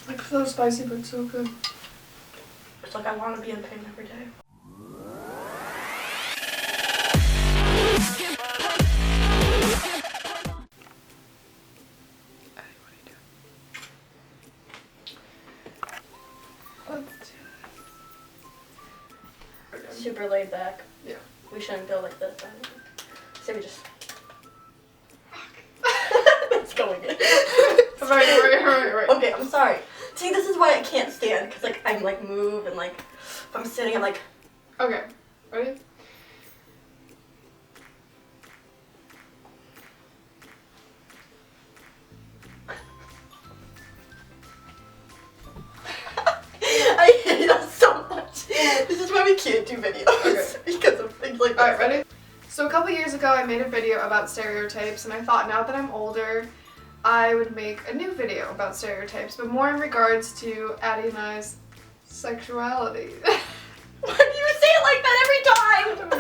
Like so spicy but so good. It's like I want to be in pain every day. Super laid back. Yeah. We shouldn't go like this. So we just. Let's go again. Right. Okay, I'm sorry. See, this is why I can't stand, because like I'm like move and like if I'm sitting, I'm like. Okay. Ready? I hate us so much. This is why we can't do videos because of things like that. Alright, ready? So a couple years ago I made a video about stereotypes, and I thought now that I'm older I would make a new video about stereotypes, but more in regards to Addie and I's sexuality. Why do you say it like that every time? I don't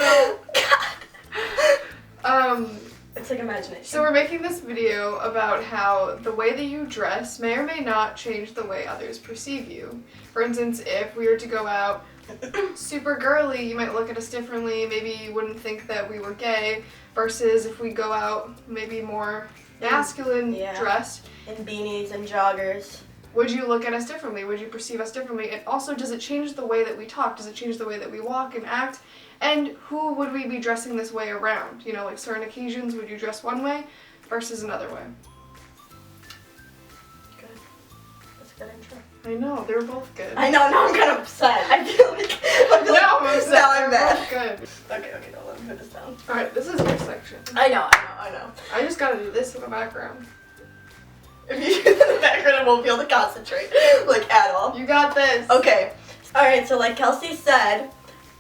know. It's like imagination. So we're making this video about how the way that you dress may or may not change the way others perceive you. For instance, if we were to go out super girly, you might look at us differently, maybe you wouldn't think that we were gay, versus if we go out maybe more masculine dressed. In beanies and joggers. Would you look at us differently? Would you perceive us differently? And also, does it change the way that we talk? Does it change the way that we walk and act? And who would we be dressing this way around? You know, like certain occasions, would you dress one way versus another way? Good. That's a good intro. I know, they were both good. I know, now I'm kind of upset. I feel like I'm upset. Now I'm mad. Both good. Okay, no, let me put this down. Alright, this is your section. I know. I just gotta do this in the background. If you do this in the background, I won't be able to concentrate, like, at all. You got this. Okay. Alright, so like Kelsey said,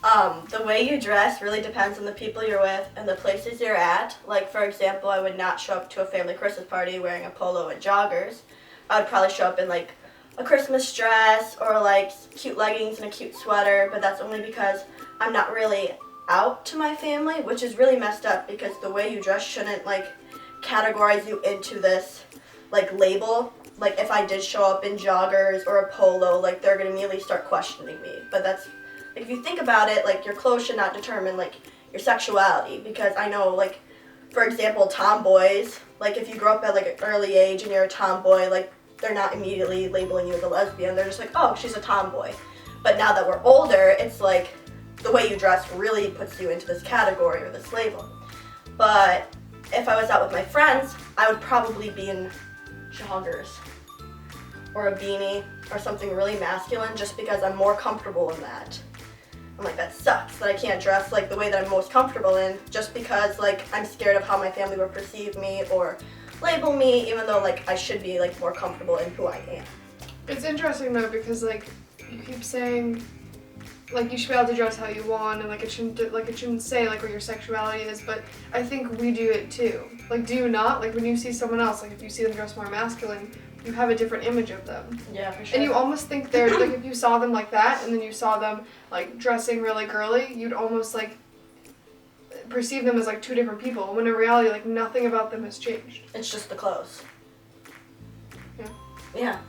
the way you dress really depends on the people you're with and the places you're at. Like, for example, I would not show up to a family Christmas party wearing a polo and joggers. I would probably show up in, like, a Christmas dress or, like, cute leggings and a cute sweater, but that's only because I'm not really out to my family, which is really messed up because the way you dress shouldn't, like, categorize you into this, like, label. Like, if I did show up in joggers or a polo, like, they're gonna immediately start questioning me. But that's, like, if you think about it, like, your clothes should not determine, like, your sexuality. Because I know, like, for example, tomboys, like, if you grow up at, like, an early age and you're a tomboy, like, they're not immediately labeling you as a lesbian. They're just like, oh, she's a tomboy. But now that we're older, it's like, the way you dress really puts you into this category or this label. But if I was out with my friends, I would probably be in joggers or a beanie or something really masculine just because I'm more comfortable in that. I'm like, that sucks that I can't dress like the way that I'm most comfortable in just because like I'm scared of how my family will perceive me or label me, even though like I should be like more comfortable in who I am. It's interesting though because like you keep saying like you should be able to dress how you want and like it shouldn't say like what your sexuality is, but I think we do it too. Like, do you not? Like when you see someone else, like if you see them dress more masculine, you have a different image of them. Yeah, for sure. And you almost think they're like if you saw them like that and then you saw them like dressing really girly, you'd almost like perceive them as like two different people, when in reality like nothing about them has changed. It's just the clothes. Yeah. Yeah.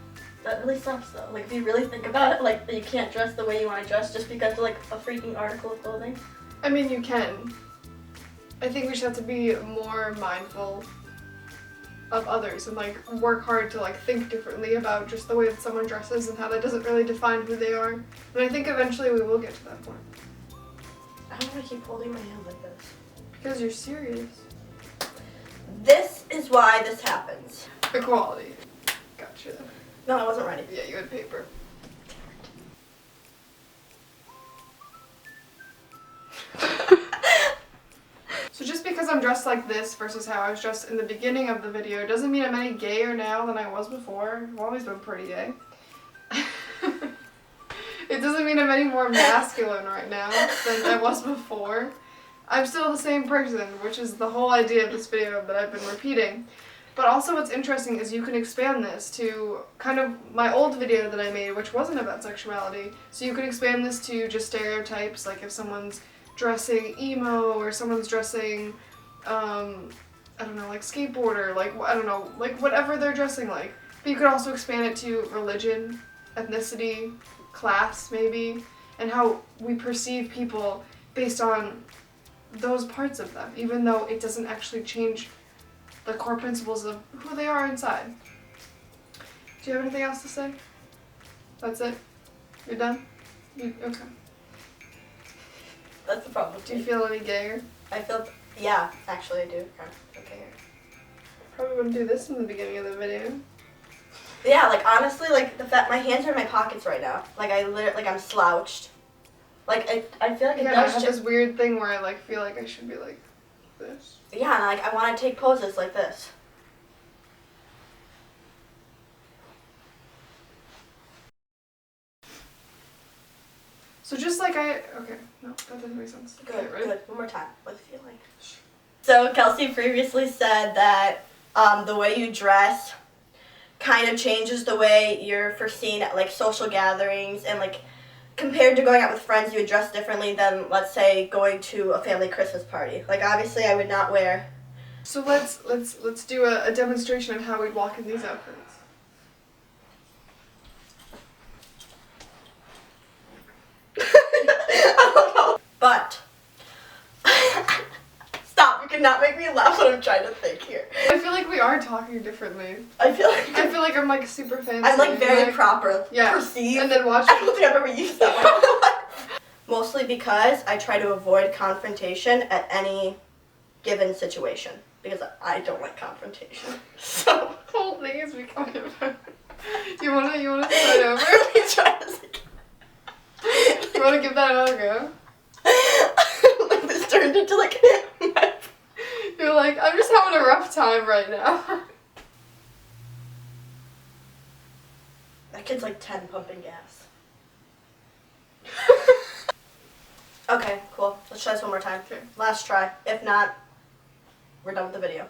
That really sucks though. Like if you really think about it, like you can't dress the way you want to dress just because of like a freaking article of clothing. I mean, you can. I think we just have to be more mindful of others and like work hard to like think differently about just the way that someone dresses and how that doesn't really define who they are. And I think eventually we will get to that point. I don't want to keep holding my hand like this. Because you're serious. This is why this happens. Equality. Gotcha. No, I wasn't ready. Yeah, you had paper. So just because I'm dressed like this versus how I was dressed in the beginning of the video doesn't mean I'm any gayer now than I was before. I've always been pretty gay. It doesn't mean I'm any more masculine right now than I was before. I'm still the same person, which is the whole idea of this video that I've been repeating. But also what's interesting is you can expand this to kind of my old video that I made, which wasn't about sexuality. So you can expand this to just stereotypes, like if someone's dressing emo or someone's dressing, I don't know, like skateboarder, like, I don't know, like whatever they're dressing like. But you could also expand it to religion, ethnicity, class maybe, and how we perceive people based on those parts of them, even though it doesn't actually change the core principles of who they are inside. Do you have anything else to say? That's it? You're done? Okay. That's the problem. Do you feel any gayer? I feel, yeah, actually I do. Okay. Probably wouldn't do this in the beginning of the video. Yeah, like honestly, like the fact my hands are in my pockets right now. Like I literally, like I'm slouched. Like I feel like it Yeah, I does have just. this weird thing where I like feel like I should be like this. Yeah, and like I want to take poses like this. So just like okay, no, that doesn't make sense. Good, Okay, ready? good. One more time. What does it feel like? So Kelsey previously said that the way you dress kind of changes the way you're foreseen at like social gatherings, and like compared to going out with friends, you would dress differently than, let's say, going to a family Christmas party. Like obviously I would not wear. So let's do a demonstration of how we'd walk in these outfits. I don't know. But stop, you cannot make me laugh when I'm trying to think here. I feel like we are talking differently. I feel like I'm like super fancy. I'm like very like, proper. Yeah. Perceive. And then watch. I don't think I've ever used that one. Mostly because I try to avoid confrontation at any given situation. Because I don't like confrontation. So The whole thing is becoming about. You wanna start over? really try to You wanna give that another go? like this turned into like my... You're like, I'm just having a rough time right now. That kid's like 10 pumping gas. Okay, cool. Let's try this one more time. Okay. Last try. If not, we're done with the video.